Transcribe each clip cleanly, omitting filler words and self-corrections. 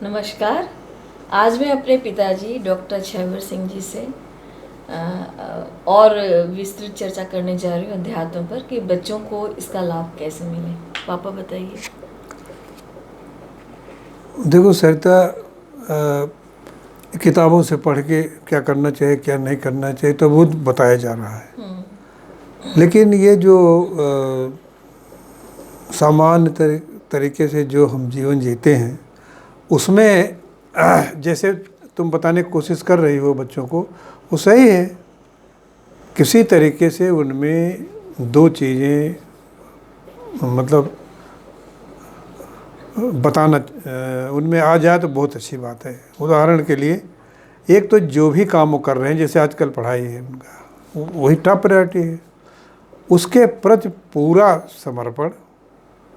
नमस्कार। आज मैं अपने पिताजी डॉक्टर छैवर सिंह जी से और विस्तृत चर्चा करने जा रही हूँ अध्यात्म पर कि बच्चों को इसका लाभ कैसे मिले। पापा बताइए। देखो सरिता, किताबों से पढ़ के क्या करना चाहिए क्या नहीं करना चाहिए तो बहुत बताया जा रहा है। लेकिन ये जो सामान्य तरीके से जो हम जीवन जीते हैं उसमें जैसे तुम बताने की कोशिश कर रही हो बच्चों को, वो सही है। किसी तरीके से उनमें दो चीज़ें मतलब बताना उनमें आ जाए तो बहुत अच्छी बात है। उदाहरण के लिए, एक तो जो भी काम वो कर रहे हैं, जैसे आजकल पढ़ाई है उनका, वही टॉप प्रायोरिटी है, उसके प्रति पूरा समर्पण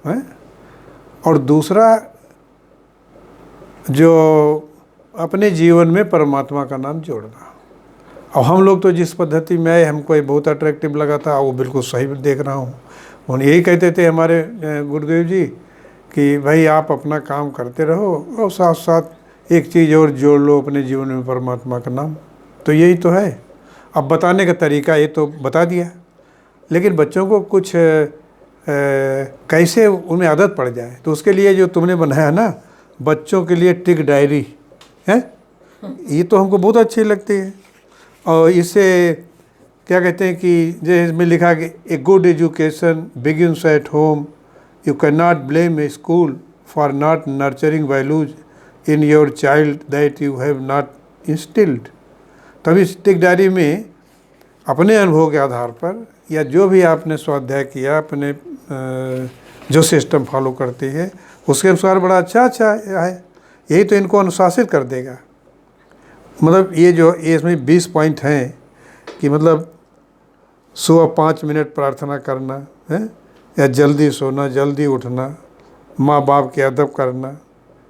है। और दूसरा, जो अपने जीवन में परमात्मा का नाम जोड़ना। अब हम लोग तो जिस पद्धति में आए, हमको ये बहुत अट्रैक्टिव लगा था, वो बिल्कुल सही देख रहा हूँ। उन्हें यही कहते थे हमारे गुरुदेव जी कि भाई आप अपना काम करते रहो और साथ साथ एक चीज़ और जोड़ लो अपने जीवन में, परमात्मा का नाम। तो यही तो है। अब बताने का तरीका ये तो बता दिया, लेकिन बच्चों को कुछ कैसे उनमें आदत पड़ जाए, तो उसके लिए जो तुमने बनाया ना बच्चों के लिए टिक डायरी है, ये तो हमको बहुत अच्छी लगती है। और इससे क्या कहते हैं कि जैसे इसमें लिखा कि a good education begins at home, you can not blame A school for not nurturing values in your child that you have not instilled. तभी इस टिक डायरी में अपने अनुभव के आधार पर या जो भी आपने स्वाध्याय किया, अपने जो सिस्टम फॉलो करती है उसके अनुसार बड़ा अच्छा है। यही तो इनको अनुशासित कर देगा। मतलब ये जो इसमें 20 पॉइंट हैं कि मतलब सुबह 5 मिनट प्रार्थना करना है, या जल्दी सोना, जल्दी उठना, माँ बाप की अदब करना,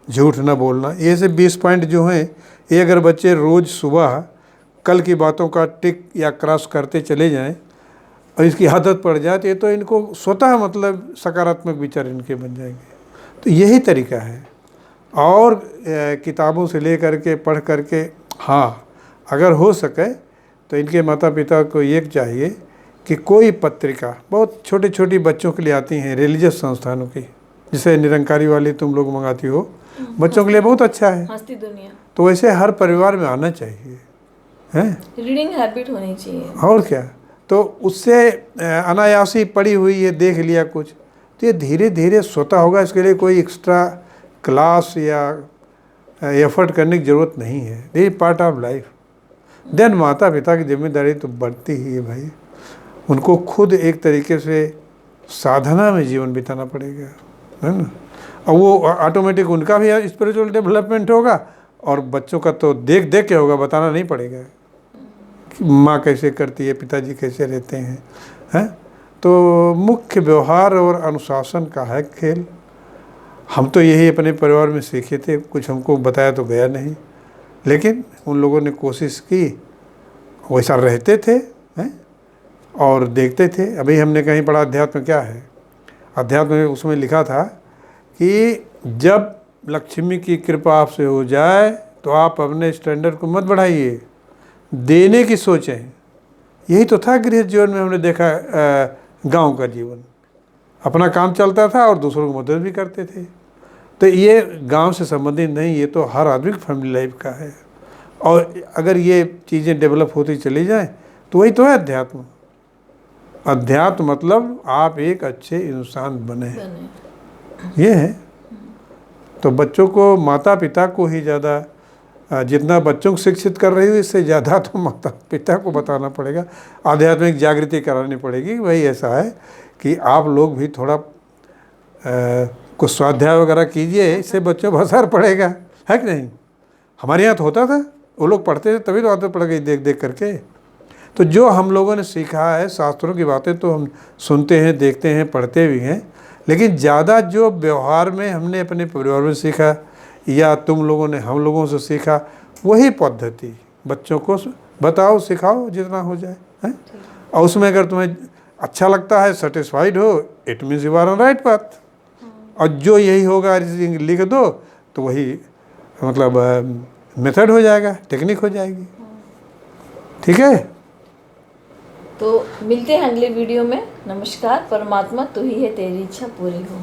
झूठ न बोलना, ये से 20 पॉइंट जो हैं, ये अगर बच्चे रोज़ सुबह कल की बातों का टिक या क्रॉस करते चले जाएं और इसकी आदत पड़ जाए, तो ये तो इनको स्वतः मतलब सकारात्मक विचार इनके बन जाएंगे। तो यही तरीका है। और किताबों से ले करके पढ़ करके, हाँ अगर हो सके तो इनके माता पिता को ये चाहिए कि कोई पत्रिका बहुत छोटी छोटी बच्चों के लिए आती हैं रिलीजियस संस्थानों की, जैसे निरंकारी वाली तुम लोग मंगाती हो, बच्चों के लिए बहुत अच्छा है। हंसती दुनिया तो वैसे हर परिवार में आना चाहिए, हैं? रीडिंग हैबिट होनी चाहिए। और क्या, तो उससे अनायासी पड़ी हुई ये देख लिया कुछ, तो ये धीरे धीरे स्वतः होगा। इसके लिए कोई एक्स्ट्रा क्लास या एफर्ट करने की ज़रूरत नहीं है। ये पार्ट ऑफ लाइफ। देन माता पिता की जिम्मेदारी तो बढ़ती ही है भाई, उनको खुद एक तरीके से साधना में जीवन बिताना पड़ेगा, है ना। और वो ऑटोमेटिक उनका भी स्पिरिचुअल डेवलपमेंट होगा और बच्चों का तो देख देख के होगा, बताना नहीं पड़ेगा कि माँ कैसे करती है, पिताजी कैसे रहते हैं। तो मुख्य व्यवहार और अनुशासन का है खेल। हम तो यही अपने परिवार में सीखे थे, कुछ हमको बताया तो गया नहीं, लेकिन उन लोगों ने कोशिश की, वैसा रहते थे, हैं? और देखते थे। अभी हमने कहीं पढ़ा अध्यात्म क्या है, अध्यात्म में उसमें लिखा था कि जब लक्ष्मी की कृपा आपसे हो जाए तो आप अपने स्टैंडर्ड को मत बढ़ाइए, देने की सोचें। यही तो था गृह जीवन में। हमने देखा गांव का जीवन, अपना काम चलता था और दूसरों को मदद भी करते थे। तो ये गांव से संबंधित नहीं, ये तो हर आदमी की फैमिली लाइफ का है। और अगर ये चीज़ें डेवलप होती चली जाएं तो वही तो है अध्यात्म। अध्यात्म मतलब आप एक अच्छे इंसान बने, ये है। तो बच्चों को, माता पिता को ही ज़्यादा, जितना बच्चों को शिक्षित कर रही हो इससे ज़्यादा तो माता पिता को बताना पड़ेगा, आध्यात्मिक जागृति करानी पड़ेगी कि भाई ऐसा है कि आप लोग भी थोड़ा कुछ स्वाध्याय वगैरह कीजिए, इससे बच्चों पर असर पड़ेगा, है कि नहीं। हमारे यहाँ तो होता था, वो लोग पढ़ते थे तभी तो आदत पड़ गई देख देख करके। तो जो हम लोगों ने सीखा है, शास्त्रों की बातें तो हम सुनते हैं, देखते हैं, पढ़ते भी हैं, लेकिन ज़्यादा जो व्यवहार में हमने अपने परिवार में सीखा या तुम लोगों ने हम लोगों से सीखा, वही पद्धति बच्चों को बताओ, सिखाओ जितना हो जाए, है। और उसमें अगर तुम्हें अच्छा लगता है, सेटिस्फाइड हो, it means you are on right path. और जो यही होगा लिख दो तो वही मतलब मेथड हो जाएगा, टेक्निक हो जाएगी। ठीक है, तो मिलते हैं अगले वीडियो में। नमस्कार। परमात्मा तू ही है, तेरी इच्छा पूरी हो।